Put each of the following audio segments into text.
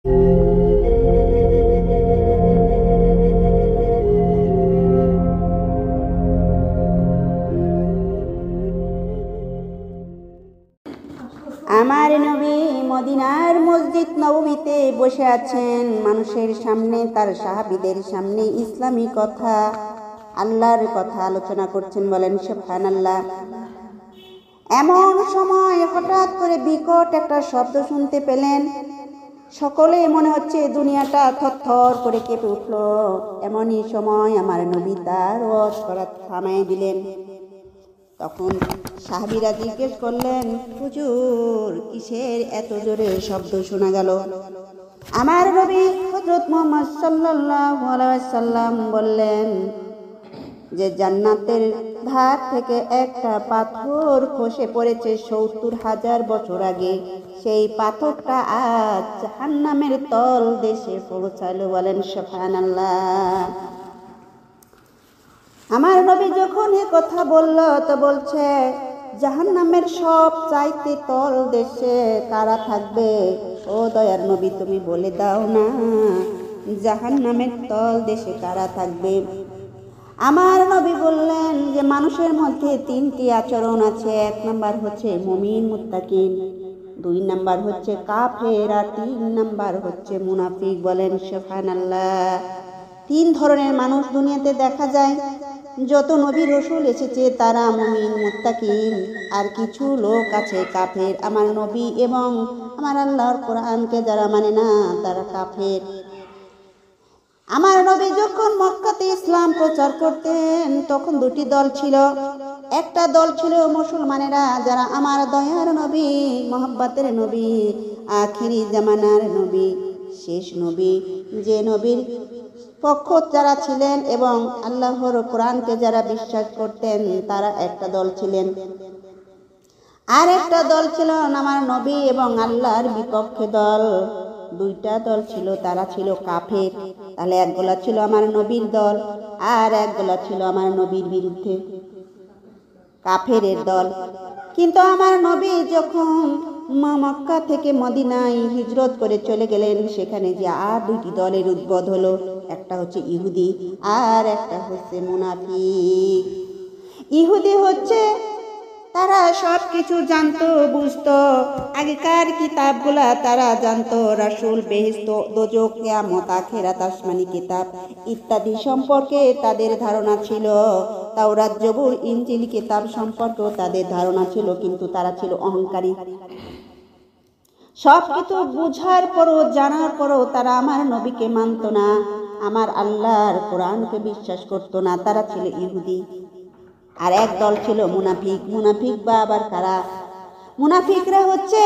আমার নবী মদিনার মসজিদ নববীতে বসে আছেন, মানুষের সামনে, তার সাহাবীদের সামনে ইসলামী কথা, আল্লাহর কথা আলোচনা করছেন। বলেন সুবহানাল্লাহ। এমন সময় হঠাৎ করে বিকট একটা শব্দ শুনতে পেলেন। সকলে মনে হচ্ছে দুনিয়াটা থরথর করে কেঁপে উঠল। এমনই সময় আমার নবী তার ওয়াজ করা থামাই দিলেন। তখন সাহাবীরা জিজ্ঞেস করলেন, হুজুর, কিসের এত জোরে শব্দ শোনা গেল? আমার নবী হযরত মুহাম্মদ সাল্লাল্লাহু আলাইহি ওয়াসাল্লাম বললেন যে জান্নাতের ধার থেকে একটা পাথর খসে পড়েছে ৭০,০০০ বছর আগে। সেই পাথরটা আজ জাহান্নামের তল দেশে পৌঁছালো। বলেন সুবহানাল্লাহ। আমার নবী যখন এ কথা বলল তো বলছে, জাহান্নামের সব চাইতে তল দেশে কারা থাকবে? ও দয়ার নবী, তুমি বলে দাও না, জাহান্নামের তল দেশে কারা থাকবে? আমার নবী বললেন যে মানুষের মধ্যে ৩টি আচরণ আছে। ১ নাম্বার হচ্ছে মুমিন মুত্তাকিন, ২ নাম্বার হচ্ছে কাফের, আর ৩ নাম্বার হচ্ছে মুনাফিক। বলেন সুবহানাল্লাহ। ৩ ধরনের মানুষ দুনিয়াতে দেখা যায়। যত নবী রাসূল এসেছে তারা মুমিন মুত্তাকিন, আর কিছু লোক আছে কাফের। আমার নবী এবং আমার আল্লাহর কোরআনকে যারা মানে না তারা কাফের। আমার নবী যখন মক্কাতে ইসলাম প্রচার করতেন তখন 2টি দল ছিল। একটা দল ছিল মুসলমানেরা, যারা আমার দয়ার নবী, মহব্বতের নবী, আখিরি জামানার নবী, শেষ নবী, যে নবীর পক্ষ যারা ছিলেন এবং আল্লাহর কোরআনকে যারা বিশ্বাস করতেন তারা একটা দল ছিলেন। আর একটা দল ছিল আমার নবী এবং আল্লাহর বিপক্ষে দল। 2টা দল ছিল, তারা ছিল কাফের। তাহলে একগুলা ছিল আমার নবীর দল, আর একগুলা ছিল আমার নবীর বিরুদ্ধে কাফেরের দল। কিন্তু আমার নবী যখন মক্কা থেকে মদিনায় হিজরত করে চলে গেলেন, সেখানে যে আর 2টি দলের উদ্ভব হলো। একটা হচ্ছে ইহুদি আর একটা হচ্ছে মুনাফিক। ইহুদি হচ্ছে তারা সব কিছু জানতো, বুঝতো, আগেকার কিতাবগুলা তারা জানতো, রাসূল, বেহেশত, দোজখ, কিয়ামত, আখিরাত, আসমানি কিতাব ইত্যাদি সম্পর্কে তাদের ধারণা ছিল। তাওরাত, জবুর, ইনজিল কিতাব সম্পর্কেও তাদের ধারণা ছিল, কিন্তু তারা ছিল অহংকারী। সব কিছু বুঝার পরও, জানার পরও তারা আমার নবীকে মানত না, আমার আল্লাহর কোরআনকে বিশ্বাস করতো না। তারা ছিল ইহুদি। আর এক দল ছিল মুনাফিক। মুনাফিক বা আবার কারা? মুনাফিকরা হচ্ছে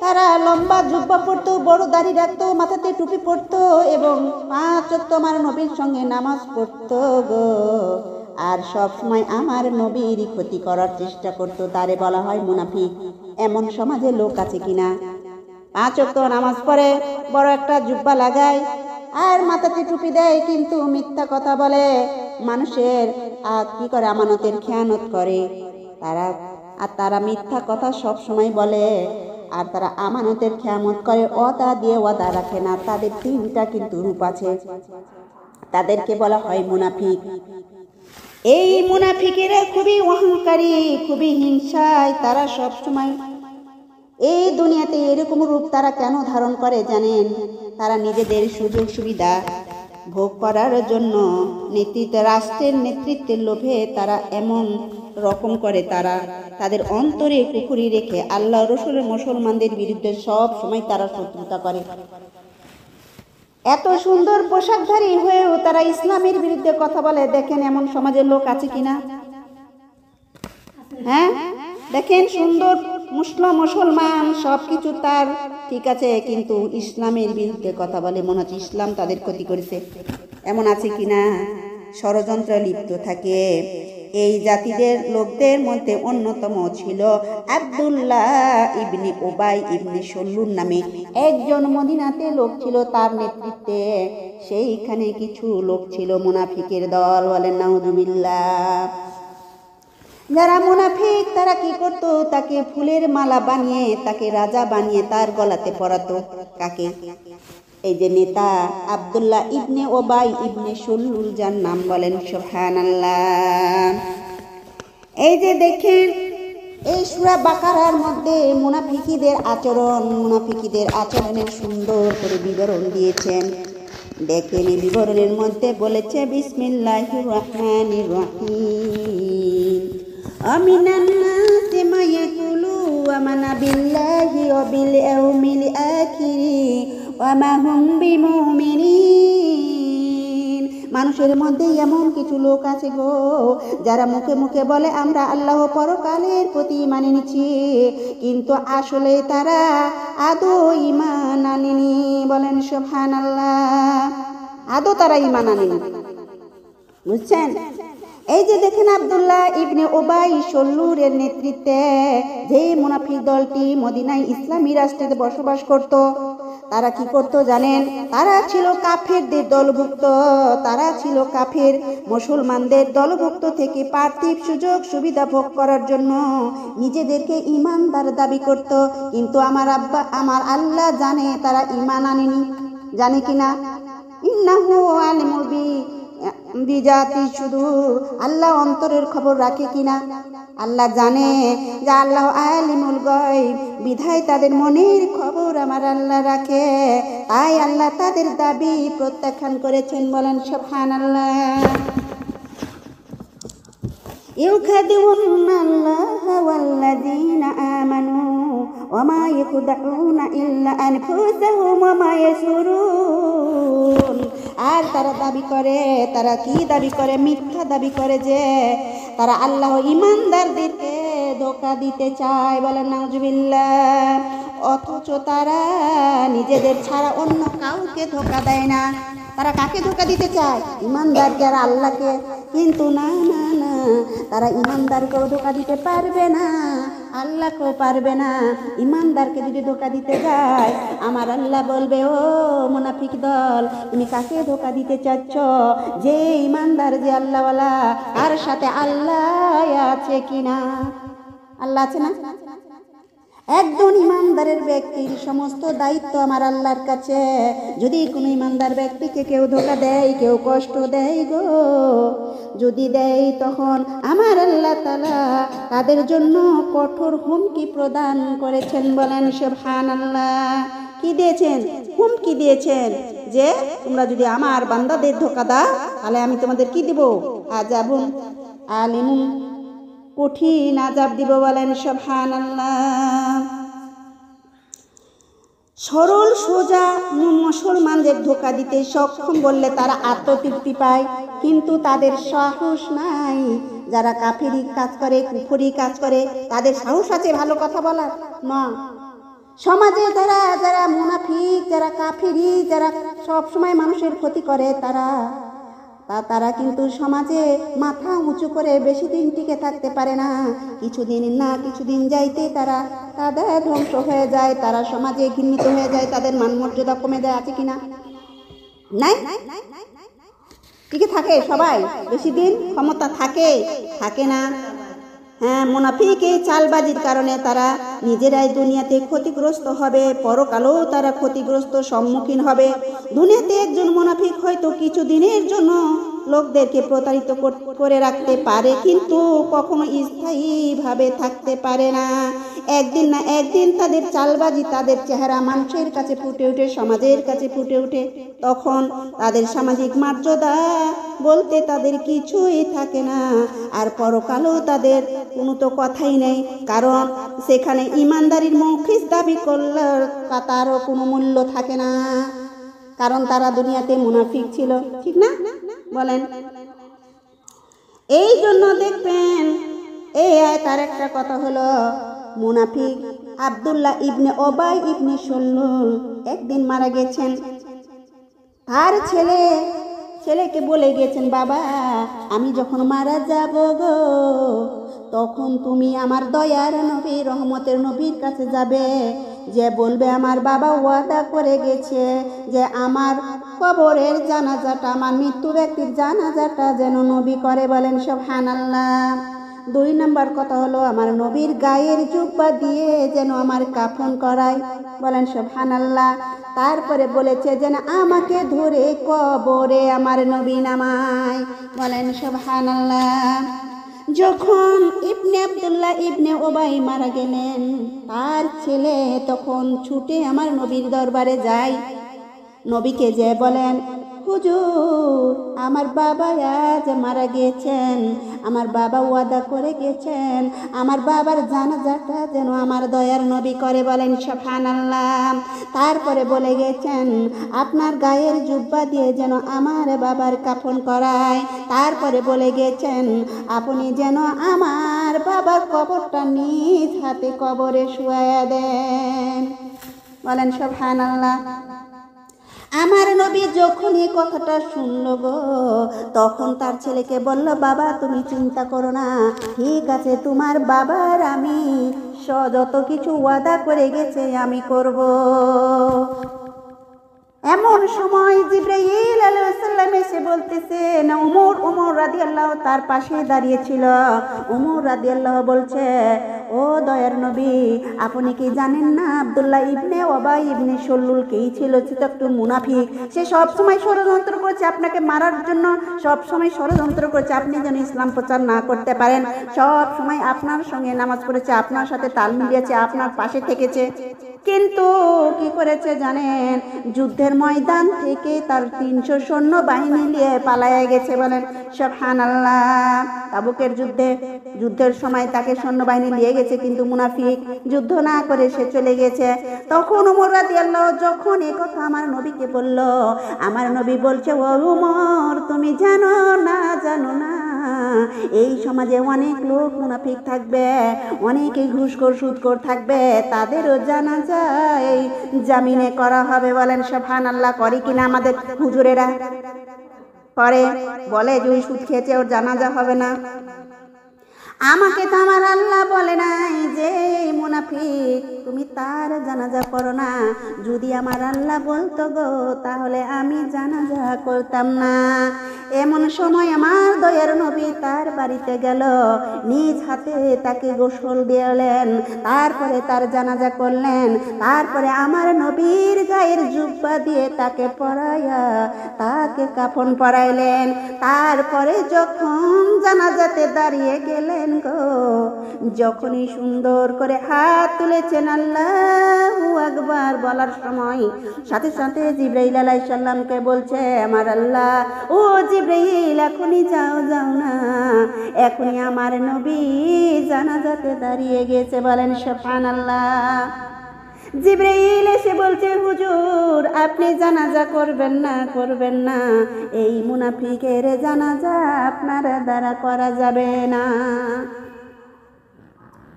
তারা লম্বা জুব্বা পরতো, বড় দাড়ি রাখতো, মাথাতে টুপি পরতো এবং 5 ওয়াক্ত আমার নবীর সঙ্গে নামাজ পড়তো গো, আর সব সময় আমার নবীর ক্ষতি করার চেষ্টা করতো। তারে বলা হয় মুনাফিক। এমন সমাজে লোক আছে কিনা? 5 ওয়াক্ত নামাজ পড়ে, বড় একটা জুব্বা লাগায় আর মাথাতে টুপি দেয়, কিন্তু মিথ্যা কথা বলে, মানুষের কি করে, আমানতের খেয়ানত করে তারা মিথ্যা কথা সব সময় বলে, আর তারা আমানতের খেয়ানত করে, ওয়াদা দিয়ে ওয়াদা রাখে না। তাদের 3টা কিন্তু রূপ আছে, তাদেরকে বলা হয় মুনাফিক। এই মুনাফিকেরা খুবই অহংকারী, খুবই হিংসায়। তারা সব সময় এই দুনিয়াতে এরকম রূপ তারা কেন ধারণ করে জানেন? তারা নিজেদের সুযোগ সুবিধা ভোগ করার জন্য, রাষ্ট্রের নেতৃত্বের লোভে তারা এমন রকম করে, তারা তাদের অন্তরে কুফরি রেখে আল্লাহ রাসূলের, মুসলমানদের বিরুদ্ধে সব সময় তারা শত্রুতা করে। এত সুন্দর পোশাকধারী হয়েও তারা ইসলামের বিরুদ্ধে কথা বলে। দেখেন এমন সমাজের লোক আছে কিনা? হ্যাঁ, দেখেন সুন্দর মুসলমান, সব কিছু তার ঠিক আছে, কিন্তু ইসলামের বিরুদ্ধে কথা বলে, মনে হচ্ছে ইসলাম তাদের ক্ষতি করেছে। এমন আছে কিনা? ষড়যন্ত্র লিপ্ত থাকে। এই জাতিদের লোকদের মধ্যে অন্যতম ছিল আব্দুল্লাহ ইবনে উবাই ইবনে সলুল নামে একজন মদিনাতে লোক ছিল। তার নেতৃত্বে সেইখানে কিছু লোক ছিল মুনাফিকের দল। বলেন নাউজুবিল্লাহ। যারা মুনাফিক তারা কি করতো, তাকে ফুলের মালা বানিয়ে তাকে রাজা বানিয়ে তার গলাতে পরাতো। কাকে? এই যে নেতা আব্দুল্লাহ ইবনে ওবাই ইবনে সুলুল, যার নাম বলেন সুবহানাল্লাহ। এই যে দেখেন এই সূরা বাকারার মধ্যে মুনাফিকীদের আচরণের সুন্দর করে বিবরণ দিয়েছেন। দেখেন এই বিবরণের মধ্যে বলেছে বিসমিল্লাহির রহমানির রহিম, আমিনান নাসি মা ইয়াকুলু আমানা বিল্লাহি ওয়া বিল ইয়াউমিল আখির ওয়া মা হুম বিমুমিনিন। মানুষের মধ্যে এমন কিছু লোক আছে গো, যারা মুখে মুখে বলে আমরা আল্লাহ পরকালের প্রতি ঈমান এনেছি, কিন্তু আসলে তারা আদৌ ঈমান আনেনি। বলেন সুবহানাল্লাহ। আদৌ তারা ঈমান আনেনি, বুঝছেন? এই যে দেখেন আব্দুল্লাহ ইবনে ওবাই সল্লুরের নেতৃত্বে যে মুনাফিক দলটি মদিনায় ইসলামী রাষ্ট্রে বসবাস করত, তারা কি করত জানেন? তারা ছিল কাফেরদের দলভুক্ত। তারা ছিল কাফের মুসলমানদের দলভুক্ত থেকে পার্থিব সুযোগ সুবিধা ভোগ করার জন্য নিজেদেরকে ঈমানদার দাবি করত। কিন্তু আমার আল্লাহ জানে তারা ঈমান আনেনি। জানে কিনা? ইন্নাহু আলিমুল বিজাতি সুদূর। আল্লাহ অন্তরের খবর রাখে কিনা? আল্লাহ জানে যে আল্লাহ আলিমুল গায়ব, বিধায় তাদের মনের খবর আমার আল্লাহ রাখে। তাই আল্লাহ তাদের দাবি প্রত্যাখ্যান করেছেন। বলেন সুবহানাল্লাহ। ইউখাদিউনা আল্লাহ ওয়াল্লাযীনা আমানু ওয়া মা ইয়াখদাউনা ইল্লা আনফুসাহুম ওয়া মা ইয়াশউরুন। আর তারা দাবি করে, তারা কি দাবি করে? মিথ্যা দাবি করে যে তারা আল্লাহ ঈমানদারদেরকে ধোঁকা দিতে চায়। বলেন নাউজুবিল্লাহ। অথচ তারা নিজেদের ছাড়া অন্য কাউকে ধোঁকা দেয় না। তারা কাকে ধোঁকা দিতে চায়? ঈমানদারকে আর আল্লাহকে। কিন্তু না না না, তারা ঈমানদারকেও ধোঁকা দিতে পারবে না, আল্লাহকেও পারবে না। ঈমানদারকে যদি ধোঁকা দিতে যায়, আমার আল্লাহ বলবে ও মুনাফিক দল, তুমি কাকে ধোঁকা দিতে চাচ্ছ? যে ঈমানদার, যে আল্লাহওয়ালা, আর সাথে আল্লাহ আছে কিনা? আল্লাহ আছে না? একজন ইমানদারের ব্যক্তির সমস্ত দায়িত্ব আমার আল্লাহর কাছে। যদি কোনো ইমানদার ব্যক্তিকে কেউ ধোঁকা দেয়, কেউ কষ্ট দেয় গো, যদি দেয়, তখন আমার আল্লাহ তাআলা তাদের জন্য কঠোর হুমকি প্রদান করেছেন। বলেন সুবহানাল্লাহ। কি দিয়েছেন? হুমকি দিয়েছেন যে তোমরা যদি আমার বান্দাদের ধোঁকা দাও, তাহলে আমি তোমাদের কি দিব? আযাবুন আলিমুন, কঠিন আযাব দিব। বলেন সুবহানাল্লাহ। সরল সোজা মুসলমানদের ধোঁকা দিতে সক্ষম বললে তারা আত্মতৃপ্তি পায়, কিন্তু তাদের সাহস নাই। যারা কাফিরি কাজ করে, কুফরি কাজ করে, তাদের সাহস আছে ভালো কথা বলার? না। সমাজে যারা মুনাফিক, যারা কাফিরি, যারা সব সময় মানুষের ক্ষতি করে, তারা কিন্তু সমাজে মাথা উঁচু করে বেশি দিন টিকে থাকতে পারে না। কিছুদিন যাইতে তাদের ধ্বংস হয়ে যায়, তারা সমাজে ঘৃণিত হয়ে যায়, তাদের মান মর্যাদা কমে যায়। আছে কিনা? নাই। টিকে থাকে সবাই? বেশি দিন ক্ষমতা থাকে না। হ্যাঁ, মুনাফিক এই চালবাজির কারণে তারা নিজেরাই দুনিয়াতে ক্ষতিগ্রস্ত হবে, পরকালেও তারা ক্ষতিগ্রস্ত সম্মুখীন হবে। দুনিয়াতে একজন মুনাফিক হয়তো কিছুদিনের জন্য লোকদেরকে প্রতারিত করে রাখতে পারে, কিন্তু কখনো স্থায়ীভাবে থাকতে পারে না। একদিন না একদিন তাদের চালবাজি, তাদের চেহারা মানুষের কাছে ফুটে ওঠে, সমাজের কাছে ফুটে ওঠে। তখন তাদের সামাজিক মর্যাদা বলতে তাদের কিছুই থাকে না। আর পরকালেও তাদের কোনো তো কথাই নেই, কারণ সেখানে ইমানদারির মৌখিক দাবি করলে তারও কোনো মূল্য থাকে না, কারণ তারা দুনিয়াতে মুনাফিক ছিল। ঠিক না? বলেন। এই জন্য দেখবেন এই আয়াতের একটা কথা হলো, মুনাফিক আব্দুল্লাহ ইবনে ওবাই ইবনে সল্লুল একদিন মারা গেছেন। তার ছেলেকে বলে গেছেন, বাবা আমি যখন মারা যাব গো, তখন তুমি আমার দয়ার নবী, রহমতের নবীর কাছে যাবে, যে বলবে আমার বাবা ওয়াদা করে গেছে যে আমার কবরের জানাজাটা, আমার মৃত্যু ব্যক্তির জানাজাটা যেন নবী করে। বলেন সুবহানাল্লাহ। 2 নম্বর কথা হলো আমার নবীর গায়ের জুব্বা দিয়ে যেন আমার কাফন করায়, বলেন সুবহানাল্লাহ। তারপরে বলেছে যেন আমাকে ধরে কবরে আমার নবী নামায়, বলেন সুবহানাল্লাহ। যখন ইবনে আব্দুল্লাহ ইবনে ওবাই মারা গেলেন, তার ছেলে তখন ছুটে আমার নবীর দরবারে যায়। নবীকে যে বলেন, হুজুর আমার বাবা আজ মারা গিয়েছেন, আমার বাবা ওয়াদা করে গেছেন আমার বাবার জানাজাটা যেন আমার দয়ার নবী করে, বলেন সুবহানাল্লাহ। তারপরে বলে গেছেন আপনার গায়ের জুব্বা দিয়ে যেন আমার বাবার কাফন করায়। তারপরে বলে গেছেন আপনি যেন আমার বাবার কবরটা নিজ হাতে কবরে শুয়ায়া দেন, বলেন সুবহানাল্লাহ। আমার নবী যখন এই কথাটা শুনলো গো, তখন তার ছেলেকে বলল, বাবা তুমি চিন্তা করো না, ঠিক আছে তোমার বাবার আমি যত কিছু ওয়াদা করে গেছে আমি করব। এমন সময় জিবরাইল আলাইহিস সালাম এসে বলতেছে না ওমর রাদিয়াল্লাহু তার পাশে দাঁড়িয়ে ছিল। ওমর রাদিয়াল্লাহু বলছে, ও দয়ার নবী আপনি কি জানেন না আব্দুল্লাহ ইবনে ওবাই ইবনে সলুল কেই ছিল? সে তো একটু মুনাফিক, সে সব সময় ষড়যন্ত্র করেছে আপনাকে মারার জন্য, সব সময় ষড়যন্ত্র করেছে আপনি যেন ইসলাম প্রচার না করতে পারেন, সব সময় আপনার সঙ্গে নামাজ পড়েছে, আপনার সাথে তাল মিলিয়েছে, আপনার পাশে থেকেছে। কিন্তু কি করেছে জানেন? যুদ্ধের ময়দান থেকে তার 300 সৈন্য বাহিনী নিয়ে পালায়া গেছে, বলেন সুবহানাল্লাহ। তাবুকের যুদ্ধের সময় তাকে সৈন্যবাহিনী নিয়ে গেছে, কিন্তু মুনাফিক যুদ্ধ না করে সে চলে গেছে। তখন ওমর রাদিয়াল্লাহু যখন এই কথা আমার নবীকে বলল, আমার নবী বলছে, ও ওমর তুমি জানো না এই সমাজে অনেক লোক মুনাফিক থাকবে, অনেকে ঘুষখোর সুদখোর থাকবে, তাদেরও জানাজা এই জামিনে করা হবে, বলেন সুবহানাল্লাহ। করে কিনা আমাদের হুজুরেরা? করে, বলে যে ওই সুদ খেয়েছে ওর জানাজা হবে না। আমাকে তো আমার আল্লাহ বলে নাই যে মুনাফিক তুমি তার জানাজা করো না। যদি আমার আল্লাহ বলতো গো তাহলে আমি জানাজা করতাম না। এমন সময় আমার দয়ার নবী তার বাড়িতে গেল, নিজ হাতে তাকে গোসল দিলেন, তারপরে তার জানাজা করলেন, তারপরে আমার নবীর গায়ের জুব্বা দিয়ে তাকে পরাইয়া তাকে কাফন পরাইলেন। তারপরে যখন জানাজাতে দাঁড়িয়ে গেলেন গো, যখনই সুন্দর করে হাত তুলেছেন আল্লাহু আকবার বলার সময়, সাথে সাথে জিবরাইল আলাইহিস সালামকে বলছে, আমার আল্লাহ, ও জিবরাইল এখনই যাও না, এখনই আমার নবী জানাজাতে দাঁড়িয়ে গেছে, বলেন সুবহানাল্লাহ। জিবরাইল এসে বলছে, হুজুর আপনি জানাজা করবেন না, এই মুনাফিকের জানাজা আপনার দ্বারা করা যাবে না।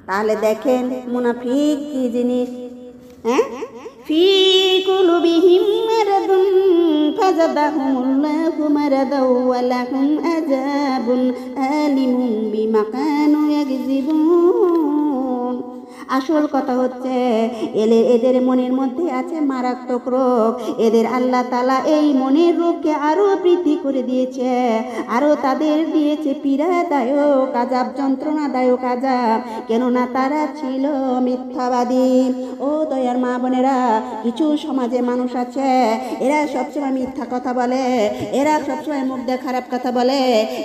তাহলে দেখেন মুনাফিক কি জিনিস, হ্যাঁ? ফি কুলুবিহিম মারাদুন ফাযাদাহুমুল্লাহু মারাদাও ওয়া লাহুম আযাবুন আলিমুন বিমা কানু ইয়াকযিবুন। আসল কথা হচ্ছে এদের মনের মধ্যে আছে মারাত্মক রোগ। এদের আল্লাহ তাআলা এই মনের রোগকে আরো বৃদ্ধি করে দিয়েছে, আরো তাদের দিয়েছে পীড়াদায়ক আযাব, যন্ত্রণাদায়ক আযাব, কেননা তারা ছিল মিথ্যাবাদী। ও দয়ার মা বোনেরা, কিছু সমাজে মানুষ আছে এরা সবসময় মিথ্যা কথা বলে, এরা সবসময় মুখ দিয়ে খারাপ কথা বলে,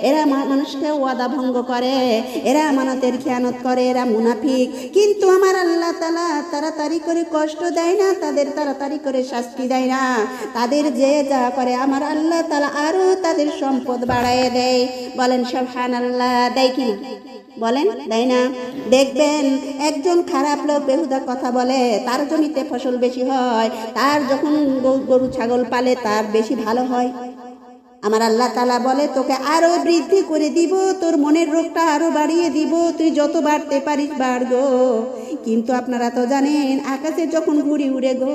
এরা মানুষকে ওয়াদা ভঙ্গ করে, এরা আমানতের খেয়ানত করে, এরা মুনাফিক। কিন্তু আমার আল্লাহ তাআলা তাড়াতাড়ি করে কষ্ট দেয় না, তাদের তাড়াতাড়ি করে শাস্তি দেয় না, তাদের যে যা করে আমার আল্লাহ তাআলা আরো তাদের সম্পদ বাড়ায় দেয়, বলেন সুবহানাল্লাহ। দেয় কি না? বলেন দেয় না? দেখবেন একজন খারাপ লোক বেহুদা কথা বলে, তার জমিতে ফসল বেশি হয়, তার যখন গরু ছাগল পালে তার বেশি ভালো হয়। আমার আল্লাহ তাআলা বলে, তোকে আরো বৃদ্ধি করে দিব, তোর মনের রোগটা আরো বাড়িয়ে দিব, তুই যত বাড়তে পারিস বাড় গো। কিন্তু আপনারা তো জানেন আকাশে যখন ঘুড়ি উড়ে গো,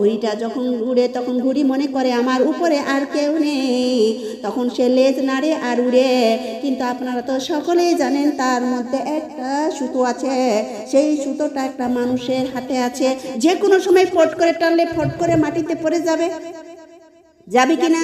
উড়িটা যখন উড়ে তখন ঘুড়ি মনে করে আমার উপরে আর কেউ নেই, তখন সে লেজ নাড়ে আর উড়ে। কিন্তু আপনারা তো সকলেই জানেন তার মধ্যে একটা সুতো আছে, সেই সুতোটা একটা মানুষের হাতে আছে, যে কোনো সময় ফট করে টানলে ফট করে মাটিতে পড়ে যাবে, যাবে কিনা?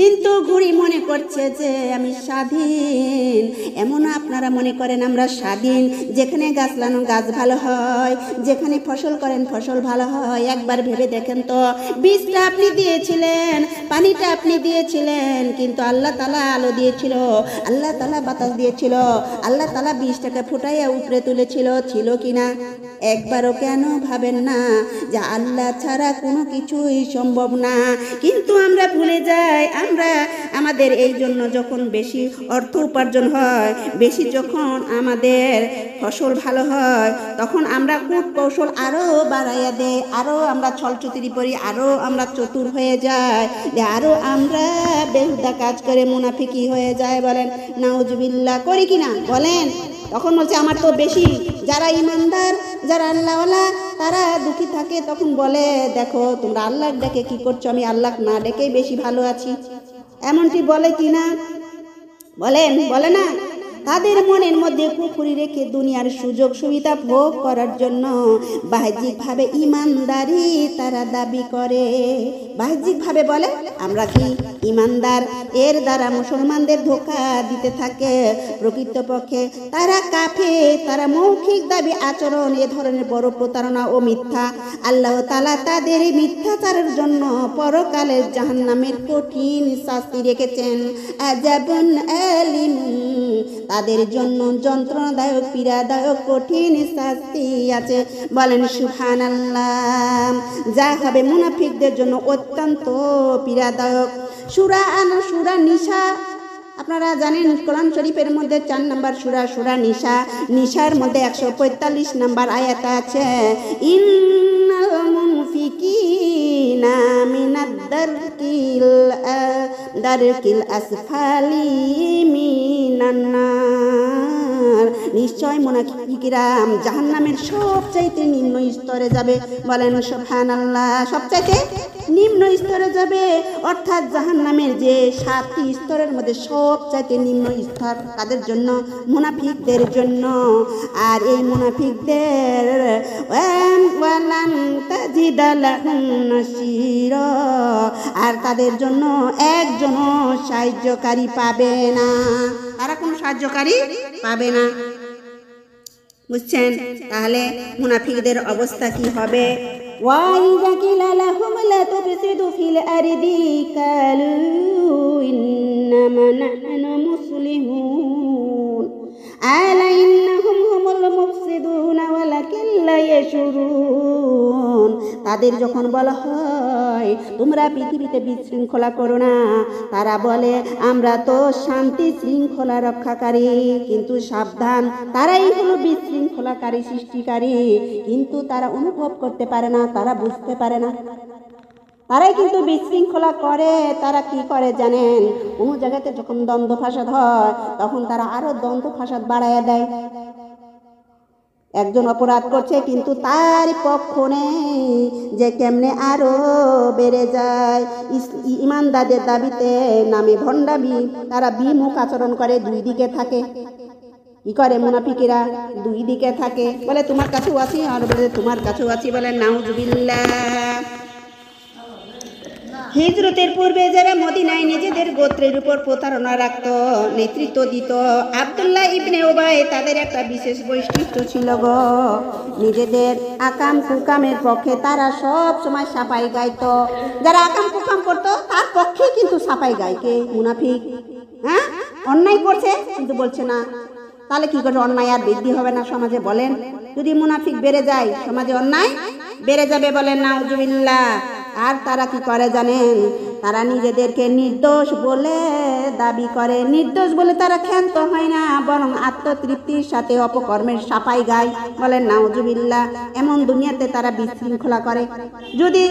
কিন্তু ঘুড়ি মনে করছে যে আমি স্বাধীন। এমন আপনারা মনে করেন আমরা স্বাধীন? যেখানে গাছ লাগানো গাছ ভালো হয়, যেখানে ফসল করেন ফসল ভালো হয়। একবার ভেবে দেখেন তো, বীজটা আপনি দিয়েছিলেন, পানিটা আপনি দিয়েছিলেন, কিন্তু আল্লাহ তাআলা আলো দিয়েছিল, আল্লাহ তাআলা বাতাস দিয়েছিল, আল্লাহ তাআলা বীজটাকে ফুটাইয়া উপরে তুলেছিল, ছিল কিনা? একবারও কেন ভাবেন না যে আল্লাহ ছাড়া কোনো কিছুই সম্ভব না? কিন্তু আমরা ভুলে যাই, আমরা আমাদের এই জন্য যখন বেশি অর্থ উপার্জন হয়, বেশি যখন আমাদের ফসল ভালো হয়, তখন আমরা কূট কৌশল আরও বাড়াইয়া দেয়, আরও আমরা ছলচতুরি করি, আরও আমরা চতুর হয়ে যাই, আরও আমরা বেহুদা কাজ করে মুনাফিকি হয়ে যায়। বলেন নাউজুবিল্লাহ, করি কিনা বলেন? তখন বলছে আমার তো বেশি। যারা ইমানদার, যারা আল্লাহওয়ালা, তারা দুঃখী থাকে, তখন বলে দেখো তোমরা আল্লাহর ডেকে কি করছো, আমি আল্লাহ না ডেকেই বেশি ভালো আছি। এমনটি বলে কি না? বলেন, বলে না? তাদের মনের মধ্যে কুফরি রেখে দুনিয়ার সুযোগ সুবিধা ভোগ করার জন্য বাহ্যিকভাবে ইমানদারি তারা দাবি করে। বাহ্যিকভাবে বলে আমরা কি ইমানদার, এর দ্বারা মুসলমানদের ধোঁকা দিতে থাকে। প্রকৃতপক্ষে তারা কাফের, তারা মৌখিক দাবি আচরণ এ ধরনের বড় প্রতারণা ও মিথ্যা। আল্লাহ তাআলা তাদের এই মিথ্যাচারের জন্য পরকালের জাহান্নামের কঠিন শাস্তি রেখেছেন। আযাবুন আলিম, তাদের জন্য যন্ত্রণাদায়ক পীড়াদায়ক কঠিন শাস্তি আছে। বলেন সুবহানাল্লাহ। যা হবে মুনাফিকদের জন্য অত্যন্ত পীড়াদায়ক। সূরা নিসা, আপনারা জানেন কোরআন শরীফের মধ্যে 4 নম্বর সূরা নিসা, নিসার মধ্যে 145 নম্বর আয়াত আছে। ইন্নাল মুনফিকিনা মিনাদ দারকিল আসফালি মিনান নার, নিশ্চয় মুনাফিকরা জাহান্নামের সবচাইতে নিম্ন স্তরে যাবে। বলেন সুবহানাল্লাহ, সবচাইতে নিম্ন স্তরে যাবে। অর্থাৎ জাহান্নামের যে 7টি স্তরের মধ্যে সবচাইতে নিম্ন স্তর কাদের জন্য? মুনাফিকদের জন্য। আর এই মুনাফিকদের ওয়ালান তাজিদা লাহুম নাসীরা, আর তাদের জন্য একজনও সাহায্যকারী পাবে না। তারা কোনো সাহায্যকারী পাবে না। বুঝছেন? তাহলে মুনাফিকদের অবস্থা কি হবে? وَإِذَا قِيلَ لَهُمْ لَا تُفْسِدُوا فِي الْأَرْضِ قَالُوا إِنَّمَا نَحْنُ مُصْلِحُونَ أَلَا إِنَّهُمْ هُمُ الْمُفْسِدُونَ وَلَكِنْ لَا يَشْعُرُونَ। তাদের যখন বলা হয় তোমরা পৃথিবীতে বিশৃঙ্খলা করো না, তারা বলে আমরা তো শান্তি শৃঙ্খলা রক্ষাকারী। কিন্তু সাবধান, তারাই হলো বিশৃঙ্খলাকারী, সৃষ্টিকারী। কিন্তু তারা অনুভব করতে পারে না, তারা বুঝতে পারে না। তারাই কিন্তু বিশৃঙ্খলা করে। তারা কি করে জানেন? কোনো জায়গাতে যখন দ্বন্দ্ব ফাসাদ হয়, তখন তারা আরো দ্বন্দ্ব ফাসাদ বাড়াইয়া দেয়। একজন অপরাধ করছে, কিন্তু তার পক্ষ নেই যে কেমনে আরো বেড়ে যায়। ইমানদারদের দাবিতে নামে ভণ্ডামি, তারা বিমুখ আচরণ করে, দুই দিকে থাকে। কি করে মুনাফিকেরা? দুই দিকে থাকে। বলে তোমার কাছেও আছি, আর বলে তোমার কাছেও আছি। বলে নাউজুবিল্লাহ। হিজরতের পূর্বে যারা মদিনায় নিজেদের গোত্রের উপর প্রতারণা রাখত, নেতৃত্ব দিত, আব্দুল্লাহ ইবনে উবাই তাদের একটা বিশেষ বৈশিষ্ট্য ছিল গো। নিজেদের আকাম কুকামের পক্ষে তারা সব সময় সাফাই গাইত। যারা আকাম কুকাম করতো তার পক্ষে কিন্তু সাফাই গায় কে? মুনাফিক। হ্যাঁ, অন্যায় করছে কিন্তু বলছে না। তাহলে কি করে? অন্যায় আর বৃদ্ধি হবে না সমাজে? বলেন, যদি মুনাফিক বেড়ে যায় সমাজে অন্যায় বেড়ে যাবে। বলেন নাউজুবিল্লাহ। আর তারা কি করে জানেন? তারা নিজেদেরকে নির্দোষ বলে দাবি করে। নির্দোষ বলে তারা ক্ষান্ত হয় না, বরং আত্মতৃপ্তির সাথে অপকর্মের সাফাই গায়। বলেন নাউজুবিল্লাহ। এমন দুনিয়াতে তারা বিশৃঙ্খলা করে। যদি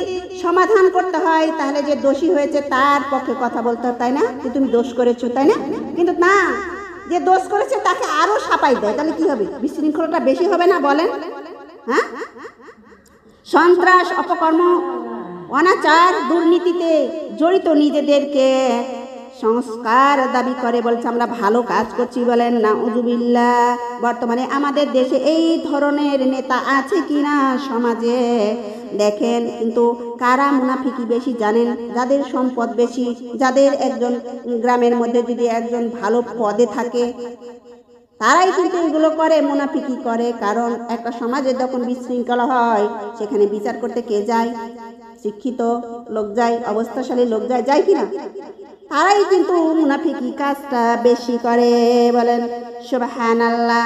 সমাধান করতে হয় তাহলে যে দোষী হয়েছে তার পক্ষে কথা বলতে হয়, তাই না? যে তুমি দোষ করেছো, তাই না? কিন্তু না, যে দোষ করেছে তাকে আরো সাফাই দেয়। তাহলে কি হবে? বিশৃঙ্খলাটা বেশি হবে না? বলেন। হ্যাঁ, সন্ত্রাস, অপকর্ম, অনাচার, দুর্নীতিতে জড়িত নিজেদেরকে সংস্কার দাবি করে, বলছে আমরা ভালো কাজ করছি। বলেন নাউজুবিল্লাহ। বর্তমানে আমাদের দেশে এই ধরনের নেতা আছে কিনা সমাজে? দেখেন কিন্তু কারা মুনাফিকি বেশি জানেন? যাদের সম্পদ বেশি, যাদের একজন গ্রামের মধ্যে যদি একজন ভালো পদে থাকে, তারাই কিন্তু এগুলো করে, মুনাফিকি করে। কারণ একটা সমাজে যখন বিশৃঙ্খলা হয়, সেখানে বিচার করতে কে যায়? শিক্ষিত লোক যায়, অবস্থাশালী লোক যায়, যায় কিনা? তারাই কিন্তু মুনাফিকি কাজটা বেশি করে। বলেন সুবহানাল্লাহ।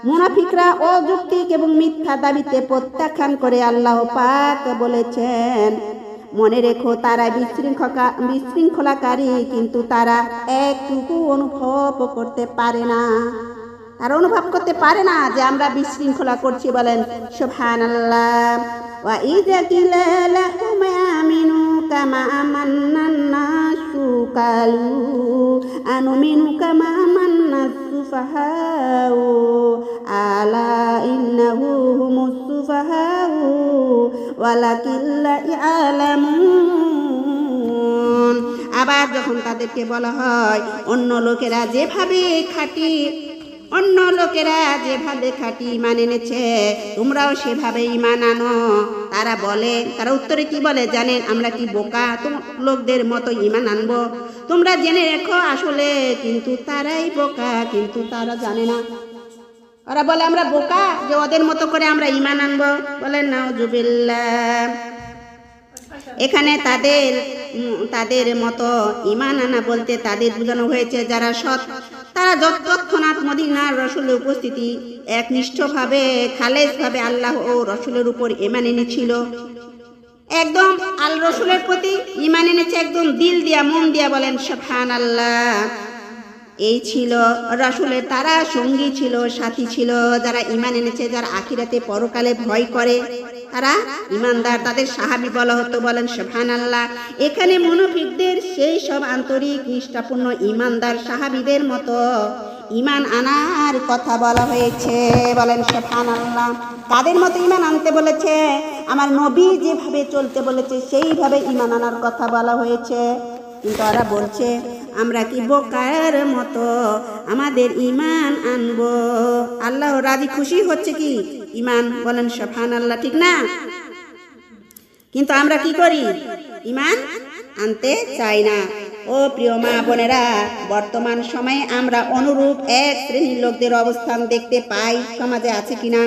মুনাফিকরা অযৌক্তিক এবং মিথ্যা দাবিতে প্রত্যাখ্যান করে। আল্লাহ পাক বলেছেন, মনে রেখো তারা বিশৃঙ্খলাকারী, কিন্তু তারা একটুকু অনুভব করতে পারে না। তারা অনুভব করতে পারে না যে আমরা বিশৃঙ্খলা করছি। বলেন সুবহানাল্লাহ। ওয়া ইযা কিলা লাহুম আমিনু কামা আমান্নান নাসু কালু আনুমিনু কামা আমান্নাস সুফাহাউ আলা ইন্নাহু হুমুস সুফাহাউ ওয়ালাকিন লা ইয়ালামুন। আবার যখন তাদেরকে বলা হয় অন্য লোকেরা যেভাবে খাঁটি ঈমান এনেছে, তোমরাও সেভাবে ঈমান আনো। তারা উত্তরে কি বলে জানেন? আমরা কি বোকা লোকদের মতো ঈমান আনবো? তোমরা জেনে রেখো আসলে কিন্তু তারাই বোকা, কিন্তু তারা জানে না। ওরা বলে আমরা বোকা, যে ওদের মতো করে আমরা ঈমান আনবো। বলেন নাউজুবিল্লাহ। এখানে তাদের মতো ঈমান আনা বলতে তাদের বোঝানো হয়েছে যারা সৎ, তারা তৎক্ষণাৎ মদিনার রসুলের উপস্থিতি একনিষ্ঠভাবে খালেসভাবে আল্লাহ ও রসুলের উপর ঈমান এনেছিল। একদম আল রসুলের প্রতি ঈমান এনেছে, একদম দিল দিয়া, মন দিয়া। বলেন সুবহানাল্লাহ। এই ছিল রসুলের, তারা সঙ্গী ছিল, সাথী ছিল, যারা ঈমান এনেছে, যারা আখিরাতে পরকালে ভয় করে, তারা ঈমানদার, তাদের সাহাবী বলা হতো। বলেন সুবহানাল্লাহ। এখানে মুনাফিকদের সেই সব আন্তরিক নিষ্ঠাপূর্ণ ঈমানদার সাহাবীদের মতো ঈমান আনার কথা বলা হয়েছে। বলেন সুবহানাল্লাহ। কাদের মতো ঈমান আনতে বলেছে? আমার নবী যেভাবে চলতে বলেছে সেইভাবে ঈমান আনার কথা বলা হয়েছে। কিন্তু ওরা বলছে আমরা কি বোকার মতো আমাদের ঈমান আনবো? আল্লাহ রাজি খুশি হচ্ছে কি ঈমান? বলেন সুবহানাল্লাহ, ঠিক না? কিন্তু আমরা কি করি? ঈমান আনতে চাই না। ও প্রিয় মা বোনেরা, বর্তমান সময়ে আমরা অনুরূপ এক শ্রেণীর লোকদের অবস্থান দেখতে পাই। সমাজে আছে কিনা?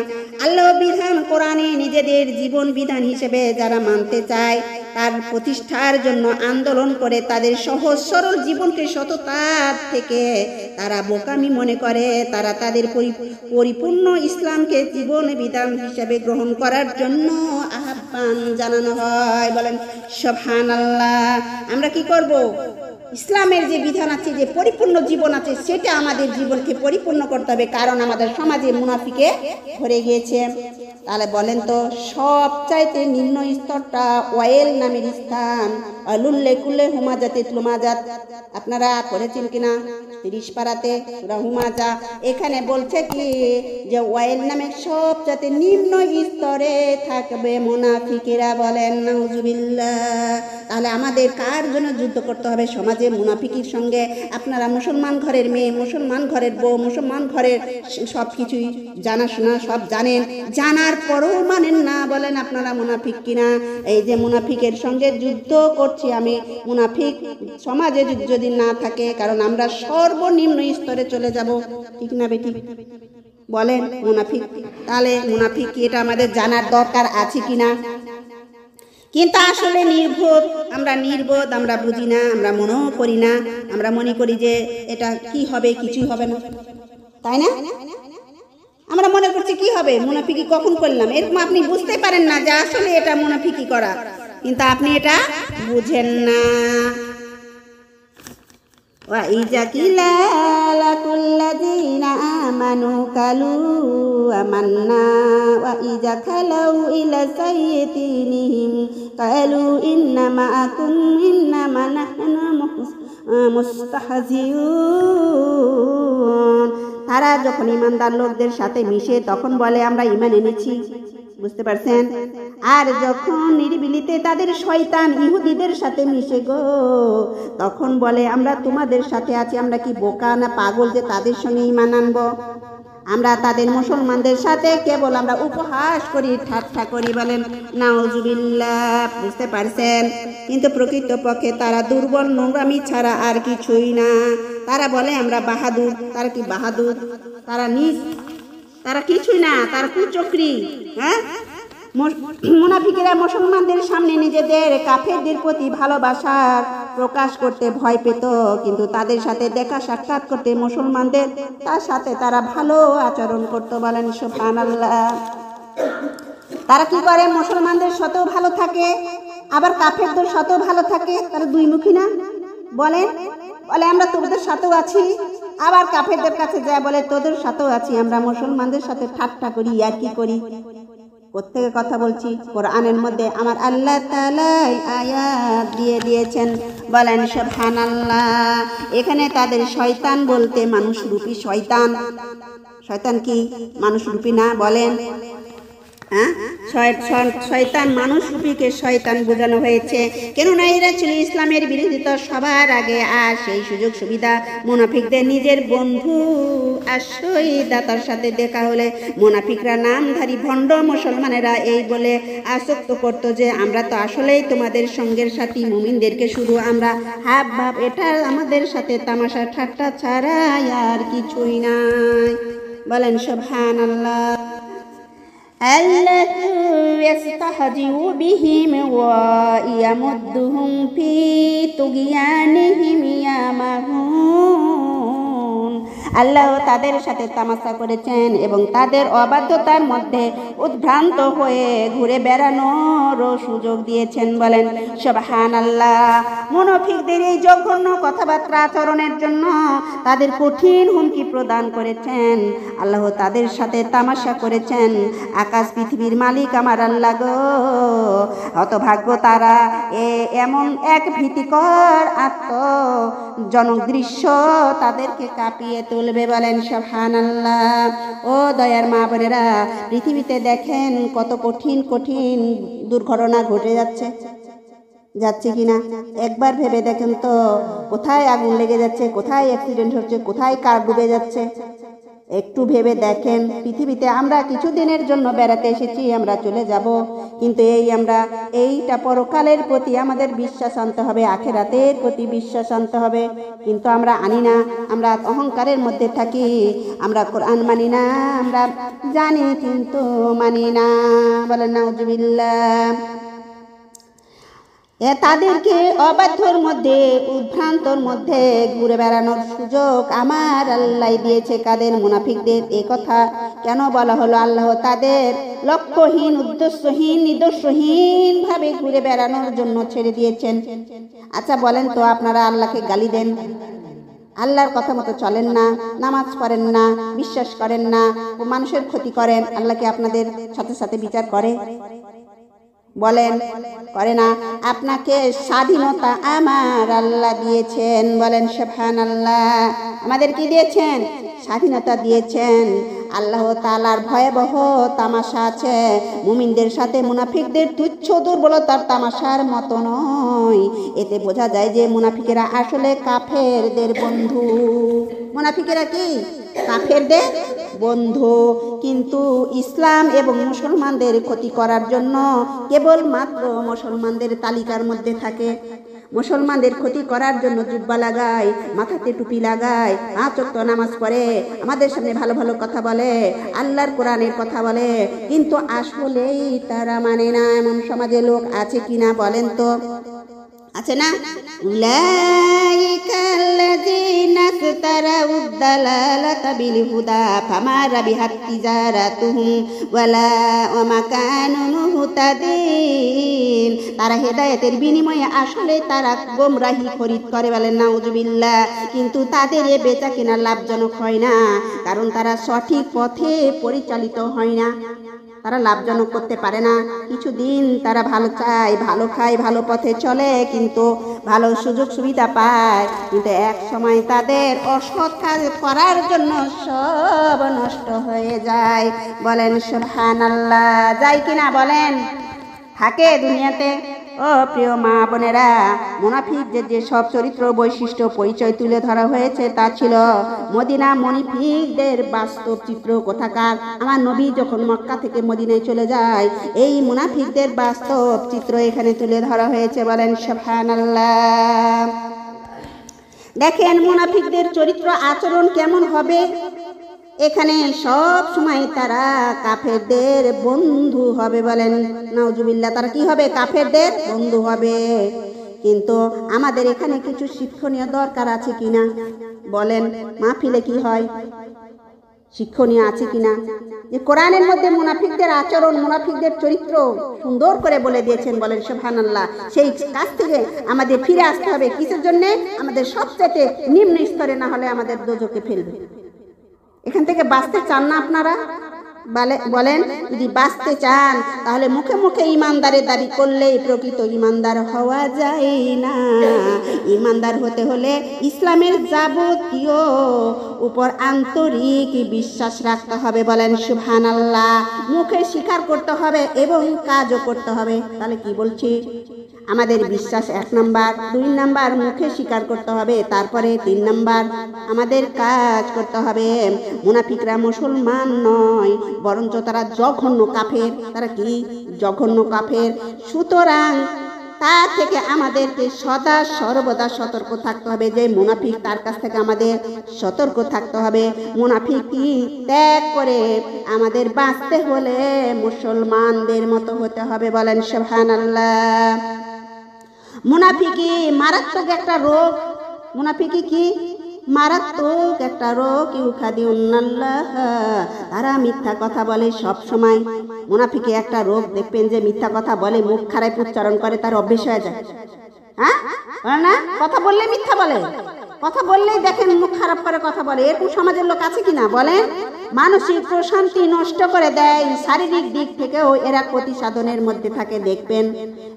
আল্লাহ বিধান কোরআনে নিজেদের জীবন বিধান হিসেবে যারা মানতে চায়, তার প্রতিষ্ঠার জন্য আন্দোলন করে, তাদের সহজ সরল জীবনকে সততা থেকে তারা বোকামি মনে করে, তারা তাদের পরিপূর্ণ ইসলামকে জীবন বিধান হিসেবে গ্রহণ করার জন্য আহ্বান জানানো হয়। বলেন সুবহানাল্লাহ। আমরা কি করব? ইসলামের যে বিধান আছে, যে পরিপূর্ণ জীবন আছে, সেটা আমাদের জীবনকে পরিপূর্ণ করতে হবে। কারণ আমাদের সমাজে মুনাফিকে ভরে গিয়েছে। তাহলে বলেন তো, সবচাইতে নিম্ন স্তরটা ওয়াইল নামের স্থান। লুল্লে হুমাজাতিত লুমাজাত, আপনারা পড়েছেন কিনা 30 পারাতে সূরা হুমাজা? এখানে বলছে কি যে ওয়াইল নামের সবচাইতে নিম্ন স্তরে থাকবে মুনাফিকেরা। বলেন নাউজুবিল্লাহ। তাহলে আমাদের কার জন্য যুদ্ধ করতে হবে? সমাজে মুনাফিকির সঙ্গে। আপনারা মুসলমান ঘরের মেয়ে, মুসলমান ঘরের বউ, মুসলমান ঘরের সব কিছুই জানাশোনা, সব জানেন, জানার পরেও মানেন না। বলেন আপনারা মুনাফিক কিনা? এই যে মুনাফিকের সঙ্গে যুদ্ধ করছি আমি, মুনাফিক সমাজে যদি না থাকে, কারণ আমরা সর্বনিম্ন স্তরে চলে যাব, ঠিক না বেটি? বলেন মুনাফিক। তাহলে মুনাফিক কি, এটা আমাদের জানার দরকার আছে কিনা? কিন্তু আসলে নির্বোধ, আমরা বুঝি না, আমরা মনেও করি না। আমরা মনে করি যে এটা কি হবে, কিছুই হবে না, তাই না? আমরা মনে করছি কি হবে, মুনাফিকি কখন করলাম, এরকম আপনি বুঝতে পারেন না যে আসলে এটা মুনাফিকি করা, কিন্তু আপনি এটা বুঝেন না। وَإِذَا قِيلَ لَكُمُ الَّذِينَ آمَنُوا قَالُوا آمَنَّا وَإِذَا خَلَوْا إِلَى شَيَاطِينِهِمْ قَالُوا إِنَّا مَعَكُمْ إِنَّمَا نَحْنُ মুস্তাহজিউন। তারা যখন ঈমানদার লোকদের সাথে মিশে তখন বলে আমরা ঈমান এনেছি, বুঝতে পারছেন? আর যখন নিরিবিলিতে তাদের শয়তান ইহুদিদের সাথে মিশে গো, তখন বলে আমরা তোমাদের সাথে আছি। আমরা কি বোকা না পাগল যে তাদের সঙ্গে ঈমান আনবো? আমরা তাদের মুসলমানদের সাথে কেবল আমরা উপহাস করি, ঠাট্টা করি। বলেন নাউজুবিল্লাহ। বুঝতে পারছেন? কিন্তু প্রকৃতপক্ষে তারা দুর্বল নোংরামি ছাড়া আর কিছুই না। তারা বলে আমরা বাহাদুর। তারা কি বাহাদুর? তারা নিজ, তারা কিছুই না, তারা কুচক্রী। হ্যাঁ, মুনাফিকেরা মুসলমানদের সামনে নিজেদের কাফেরদের প্রতি ভালোবাসার প্রকাশ করতে ভয় পেত, কিন্তু তাদের সাথে দেখা সাক্ষাৎ করতে মুসলমানদের তার সাথে তারা ভালো আচরণ করত। বলেন সুবহানাল্লাহ। তারা কি করে? মুসলমানদের সাথেও ভালো থাকে, আবার কাফেরদের সাথেও ভালো থাকে। তারা দুইমুখী না? বলে আমরা তোদের সাথেও আছি, আবার কাফেরদের কাছে যায় বলে তোদের সাথেও আছি। আমরা মুসলমানদের সাথে ঠাট্টা করি, আর কি করি। কোত্থেকে কথা বলছি? কোরআনের মধ্যে আমার আল্লাহ তাআলা আয়াত দিয়ে দিয়েছেন। বলেন সুবহানাল্লাহ। এখানে তাদের শয়তান বলতে মানুষ রূপী শয়তান। শয়তান কি মানুষ রূপী না? বলেন হ্যাঁ, শয়তান মানুষ রূপীকে শয়তান বোঝানো হয়েছে। কেননা এরা ছিল ইসলামের বিরোধিতা সবার আগে। আর সেই সুযোগ সুবিধা মুনাফিকদের নিজের বন্ধু আশ্রয়দাতার সাথে দেখা হলে মুনাফিকরা নামধারী ভণ্ড মুসলমানেরা এই বলে আসক্ত করত যে আমরা তো আসলেই তোমাদের সঙ্গের সাথী। মুমিনদেরকে শুধু আমরা হাব ভাব, এটা আমাদের সাথে তামাশা ঠাট্টা ছাড়া আর কিছুই নাই। বলেন সুবহানাল্লাহ। الذي يستهزئ بهم ويمدهم في طغيانهم يعمهون। আল্লাহ তাদের সাথে তামাশা করেছেন এবং তাদের অবাধ্যতার মধ্যে উদ্ভ্রান্ত হয়ে ঘুরে বেড়ানোর সুযোগ দিয়েছেন। বলেন সুবহানাল্লাহ। মুনাফিকদের এই জঘন্য কথাবার্তা আচরণের জন্য তাদের কঠিন হুমকি প্রদান করেছেন। আল্লাহ তাদের সাথে তামাশা করেছেন। আকাশ পৃথিবীর মালিক আমার আল্লাহ গো, হতভাগ্য তারা। এমন এক ভীতিকর আত্মজনক দৃশ্য তাদেরকে কাঁপিয়ে তুলবে। বলেন সুবহানাল্লাহ। ও দয়ার মা বোনেরা, পৃথিবীতে দেখেন কত কঠিন কঠিন দুর্ঘটনা ঘটে যাচ্ছে কিনা একবার ভেবে দেখেন তো। কোথায় আগুন লেগে যাচ্ছে, কোথায় অ্যাক্সিডেন্ট হচ্ছে, কোথায় কার ডুবে যাচ্ছে। একটু ভেবে দেখেন, পৃথিবীতে আমরা কিছুদিনের জন্য বেড়াতে এসেছি, আমরা চলে যাব। কিন্তু আমরা এইটা পরকালের প্রতি আমাদের বিশ্বাস আনতে হবে, আখিরাতের প্রতি বিশ্বাস আনতে হবে। কিন্তু আমরা আনি না, আমরা অহংকারের মধ্যে থাকি। আমরা কোরআন মানি না, আমরা জানি কিন্তু মানি না। বলেন নাউজুবিল্লাহ। তাদেরকে অবাধ্যর মধ্যে উদ্ভ্রান্তর মধ্যে ঘুরে বেড়ানোর সুযোগ আমার আল্লাহ দিয়েছে। কাদের? মুনাফিকদের। এ কথা কেন বলা হলো? আল্লাহ তাদের লক্ষ্যহীন, উদ্দেশ্যহীন, নিদর্শহীন ভাবে ঘুরে বেড়ানোর জন্য ছেড়ে দিয়েছেন। আচ্ছা বলেন তো, আপনারা আল্লাহকে গালি দেন, আল্লাহর কথা মতো চলেন না, নামাজ পড়েন না, বিশ্বাস করেন না, ও মানুষের ক্ষতি করেন, আল্লাহকে আপনাদের সাথে সাথে বিচার করে? বলেন করে না। আপনাকে স্বাধীনতা আমার আল্লাহ দিয়েছেন। বলেন সুবহানাল্লাহ। আমাদের কি দিয়েছেন? স্বাধীনতা দিয়েছেন। আল্লাহ তাআলার ভয়াবহ তামাশা আছে মুমিনদের সাথে। মুনাফিকদের তুচ্ছ দুর্বলতার তামাশার মতো নয়। এতে বোঝা যায় যে মুনাফিকেরা আসলে কাফেরদের বন্ধু। মুনাফিকেরা কি? কাফেরদের বন্ধু। কিন্তু ইসলাম এবং মুসলমানদের ক্ষতি করার জন্য কেবলমাত্র মুসলমানদের তালিকার মধ্যে থাকে। মুসলমানদের ক্ষতি করার জন্য জুব্বা লাগায়, মাথাতে টুপি লাগায়, 5 ওয়াক্ত নামাজ পড়ে, আমাদের সামনে ভালো ভালো কথা বলে, আল্লাহর কোরআনের কথা বলে, কিন্তু আসলেই তারা মানে না। এমন সমাজে লোক আছে কিনা বলেন তো? আছে না? উলাইকাল্লাযীনা ইশতারাউদ দালালাতা বিল হুদা ফামা রাবিহাত তিজারাতুহুম ওয়ালা ওয়ামা কানু মুহতাদিন। তারা হেদায়েতের বিনিময়ে আসলে তারা গোমরাহি খরিদ করে। বলেন নাউজুবিল্লাহ। কিন্তু তাদের এ বেচা কেনা লাভজনক হয় না, কারণ তারা সঠিক পথে পরিচালিত হয় না। তারা লাভজনক করতে পারে না। কিছুদিন তারা ভালো চায়, ভালো খায়, ভালো পথে চলে, কিন্তু ভালো সুযোগ সুবিধা পায়, কিন্তু এক সময় তাদের অসৎ কাজ করার জন্য সব নষ্ট হয়ে যায়। বলেন সুবহানাল্লাহ। যায় কিনা বলেন? থাকে দুনিয়াতে ও প্রিয় মা বোনেরা, মুনাফিকদের যে সব চরিত্র বৈশিষ্ট্য পরিচয় তুলে ধরা হয়েছে তা ছিল মদিনা মুনাফিকদের বাস্তব চিত্র কোথাকার। আমার নবী যখন মক্কা থেকে মদিনায় চলে যায়, এই মুনাফিকদের বাস্তব চিত্র এখানে তুলে ধরা হয়েছে। বলেন সুবহানাল্লাহ। দেখেন মুনাফিকদের চরিত্র আচরণ কেমন হবে। এখানে সব সময় তারা কাফেরদের বন্ধু হবে। বলেন নাউজুবিল্লাহ। তারা কি হবে? কাফেরদের বন্ধু হবে। কিন্তু আমাদের এখানে কিছু শিক্ষণীয় দরকার আছে কিনা বলেন? মাহফিলে কি হয়? শিক্ষণীয় আছে কিনা? যে কোরআনের মধ্যে মুনাফিকদের আচরণ, মুনাফিকদের চরিত্র সুন্দর করে বলে দিয়েছেন। বলেন সুবহানাল্লাহ। সেই কাজ থেকে আমাদের ফিরে আসতে হবে। কিসের জন্য? আমাদের সবচেয়ে নিম্ন স্তরে, না হলে আমাদের দোজখে ফেলবে। এখান থেকে বাঁচতে চান না আপনারা? বলেন, যদি বাঁচতে চান তাহলে মুখে মুখে ইমানদারের দাবি করলেই প্রকৃত ইমানদার হওয়া যায় না। ইমানদার হতে হলে ইসলামের যাবতীয় উপর আন্তরিক বিশ্বাস রাখতে হবে। বলেন সুবহানাল্লাহ। মুখে স্বীকার করতে হবে এবং কাজও করতে হবে। তাহলে কি বলছি? আমাদের বিশ্বাস 1 নাম্বার, 2 নাম্বার মুখে স্বীকার করতে হবে, তারপরে 3 নাম্বার আমাদের কাজ করতে হবে। মুনাফিকরা মুসলমান নয়, বরঞ্চ তারা জঘন্য কাফের। তারা কি? জঘন্য কাফের। সুতরাং তা থেকে আমাদেরকে সদা সর্বদা সতর্ক থাকতে হবে। যে মুনাফিক, তার কাছ থেকে আমাদের সতর্ক থাকতে হবে। মুনাফিকি ত্যাগ করে আমাদের বাঁচতে হলে মুসলমানদের মতো হতে হবে। বলেন সুবহানাল্লাহ। মুনাফিকি মারাত্মক একটা রোগ। মুনাফিকি কি? মারাত্মক একটা রোগ। ইউখাদিউনাল্লাহ, তারা মিথ্যা কথা বলে সব সময়। মুনাফিকি একটা রোগ। দেখবেন যে মিথ্যা কথা বলে, মুখ খারাপ উচ্চারণ করে, তার অভ্যেস হয়ে যায়। হ্যাঁ, বলে না? কথা বললে মিথ্যা বলে, কথা বললেই দেখেন মুখ খারাপ করে কথা বলে। এরকম সমাজের লোক আছে কিনা বলেন? মানসিক প্রশান্তি নষ্ট করে দেয়। শারীরিক দিক থেকেও এরা ক্ষতি সাধনের মধ্যে থাকে। দেখবেন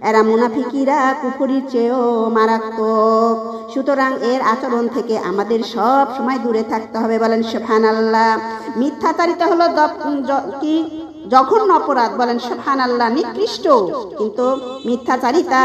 এরা মুনাফিকিরা কুফরির চেয়েও মারাত্মক। সুতরাং এর আচরণ থেকে আমাদের সব সময় দূরে থাকতে হবে। বলেন সুবহানাল্লাহ। মিথ্যাচারিতা হলো কি? জঘন্য অপরাধ। বলেন সুবহানাল্লাহ। নিকৃষ্ট। কিন্তু মিথ্যাচারিতা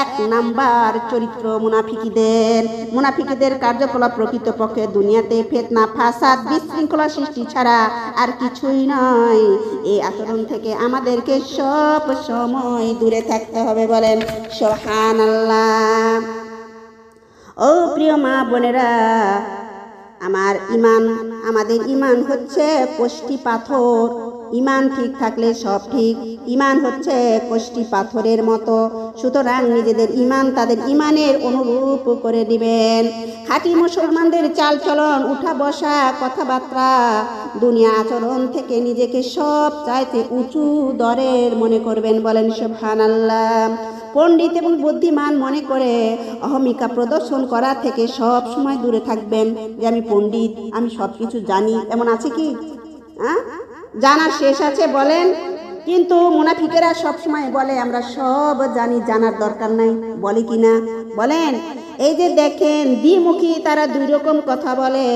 1 নাম্বার চরিত্র মুনাফিকীদের। মুনাফিকীদের কার্যকলাপ প্রকৃতপক্ষে দুনিয়াতে ফিতনা, ফাসাদ, বিশৃঙ্খলা সৃষ্টি ছাড়া আর কিছুই নয়। এই আচরণ থেকে আমাদেরকে সব সময় দূরে থাকতে হবে। বলেন সুবহানাল্লাহ। ও প্রিয় মা বোনেরা, আমাদের ইমান হচ্ছে কষ্টি পাথর। ইমান ঠিক থাকলে সব ঠিক। ইমান হচ্ছে কষ্টি পাথরের মতো। সুতরাং নিজেদের ইমান তাদের ইমানের অনুরূপ করে দিবেন। খাঁটি মুসলমানদের চালচলন, উঠা বসা, কথাবার্তা, দুনিয়া আচরণ থেকে নিজেকে সব চাইতে উঁচু দরের মনে করবেন। বলেন সুবহানাল্লাহ। পণ্ডিত এবং বুদ্ধিমান মনে করে অহমিকা প্রদর্শন করা থেকে সব সময় দূরে থাকবেন। যে আমি পণ্ডিত, আমি সব কিছু জানি, এমন আছে কি? জানার শেষ আছে? বলেন। কিন্তু মুনাফিকেরা সব সময় বলে আমরা সব জানি, জানার দরকার নাই। বলে কি না? বলেন। এই যে দেখেন দ্বিমুখী, তারা 2 রকম কথা বলে।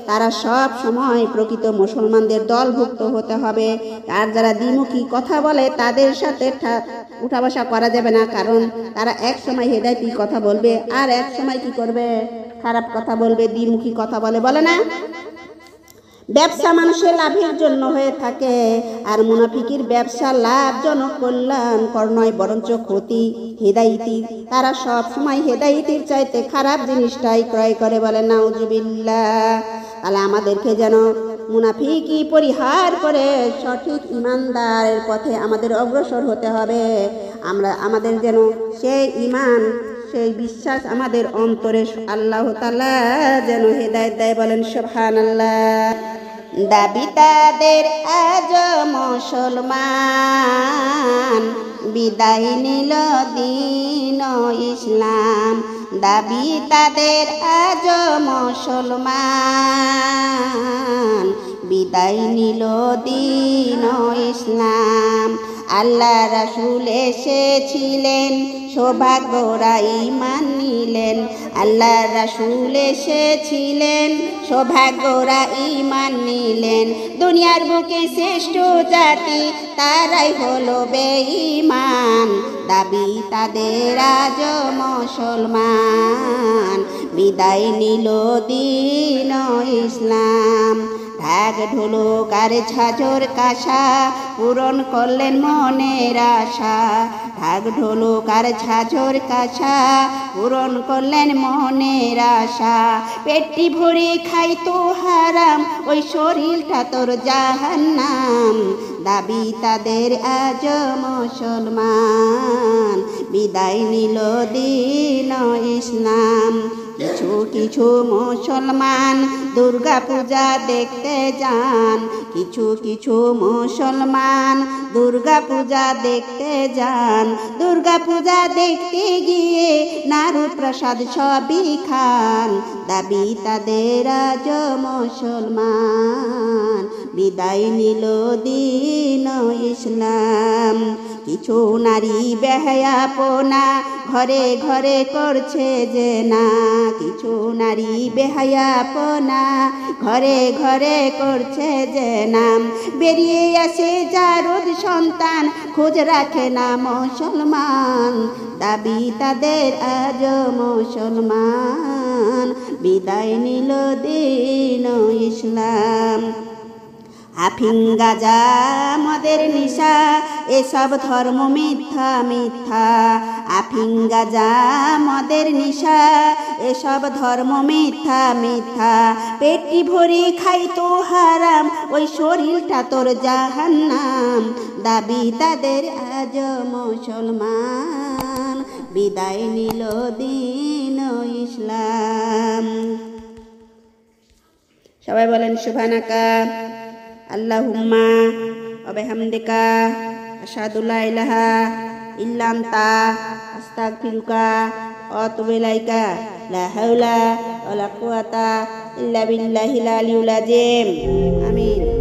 তারা সব সময় প্রকৃত মুসলমানদের দলভুক্ত হতে হবে। আর যারা দ্বিমুখী কথা বলে তাদের সাথে উঠা বসা করা যাবে না। কারণ তারা এক সময় হেদায়েতি কথা বলবে, আর এক সময় কি করবে? খারাপ কথা বলবে। দ্বিমুখী কথা বলে। বলে না? ব্যবসা মানুষের লাভের জন্য হয়ে থাকে, আর মুনাফিকির ব্যবসা লাভজনক, কল্যাণকর নয়, বরঞ্চ ক্ষতি। হেদায়েতির, তারা সব সময় হেদায়েতির চাইতে খারাপ জিনিসটাই ক্রয় করে। বলে নাউজুবিল্লাহ। তাহলে আমাদেরকে যেন মুনাফিকি পরিহার করে সঠিক ইমানদারের পথে আমাদের অগ্রসর হতে হবে। আমাদের যেন সেই ইমান, সেই বিশ্বাস আমাদের অন্তরে আল্লাহ তাআলা যেন হেদায়েত দেয়। বলেন সুবহানাল্লাহ। দাবি তাদের আজ মুসলমান, বিদায় নিল দ্বীন ইসলাম। দাবি তাদের আজ মুসলমান, বিদায় নিল দ্বীন ইসলাম। আল্লাহ রাসূল এসেছিলেন, সৌভাগ্যরা ঈমান নিলেন। আল্লাহ রাসূল এসেছিলেন, সৌভাগ্যরা ঈমান নিলেন। দুনিয়ার বুকে শ্রেষ্ঠ জাতি তারাই হলো বেঈমান, দাবি তাদের আজ মুসলমান। বিদায় নিল দ্বীন ইসলাম, ঢাক ঢোলক আর ঝাঁঝর কাঁসা পূরণ করলেন মনের আশা। ঢাক ঢোলক আর ঝাঁঝর কাঁসা পূরণ করলেন মনের আশা। পেটটি ভরে খাইতো হারাম, ওই শরীরটা তোর জাহান্নাম, দাবি তাদের আজ মুসলমান। বিদায় নিল দ্বীন ইসলাম। কিছু কিছু মুসলমান দুর্গা পূজা দেখতে যান, কিছু কিছু মুসলমান দুর্গা পূজা দেখতে যান। দুর্গা পূজা দেখতে গিয়ে নাড়ু প্রসাদ সবই খান, দাবি তাদের আজ মুসলমান। বিদায় নিল দ্বীন ইসলাম। কিছু নারী বেহায়াপনা ঘরে ঘরে করছে যে না, কিছু নারী বেহায়াপনা ঘরে ঘরে করছে যে নাম। বেরিয়ে আসে জারদ সন্তান, খোঁজ রাখে না মুসলমান, দাবি তাদের আজ মুসলমান। বিদায় নিল দ্বীন ইসলাম। আফিং গাঁজা মদের নিশা এসব ধর্ম মিথ্যা মিথ্যা। আফিং গাঁজা মদের নিশা এসব ধর্ম মিথ্যা মিথ্যা। পেটটি ভরে খাইতো হারাম, ওই শরীরটা তোর জাহান্নাম, দাবি তাদের আজ মুসলমান। বিদায় নিল দ্বীন ইসলাম। সবাই বলেন সুবহানাকা আল্লাহুম্মা ওয়া বিহামদিকা আশহাদু লা ইলাহা ইল্লা আনতা আস্তাগফিরুকা ওয়া আতুবু ইলাইকা। লা হাওলা ওয়া লা কুওয়াতা ইল্লা বিল্লাহিল আলিয়্যিল আযীম। আমিন।